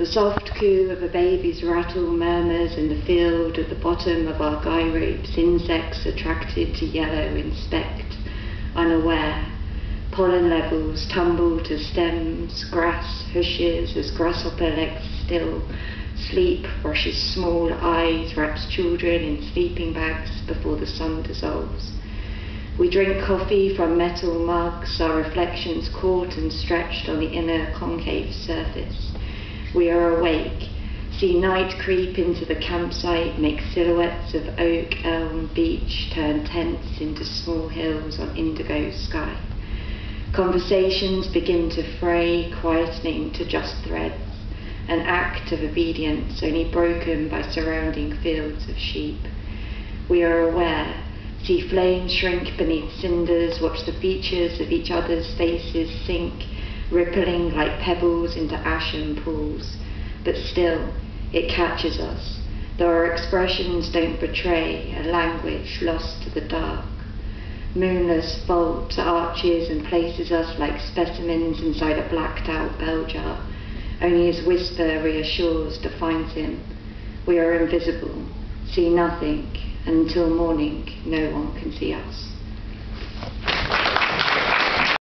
The soft coo of a baby's rattle murmurs in the field at the bottom of our guy ropes. Insects attracted to yellow inspect, unaware. Pollen levels tumble to stems, grass hushes as grasshopper legs still. Sleep brushes small eyes, wraps children in sleeping bags before the sun dissolves. We drink coffee from metal mugs, our reflections caught and stretched on the inner concave surface. We are awake, see night creep into the campsite, make silhouettes of oak, elm, beech turn tents into small hills on indigo sky. Conversations begin to fray, quietening to just threads, an act of obedience only broken by surrounding fields of sheep. We are aware, see flames shrink beneath cinders, watch the features of each other's faces sink, rippling like pebbles into ashen pools. But still, it catches us, though our expressions don't betray a language lost to the dark. Moonless vault arches and places us like specimens inside a blacked-out bell jar. Only his whisper reassures, defines him. We are invisible, see nothing, and until morning, no one can see us.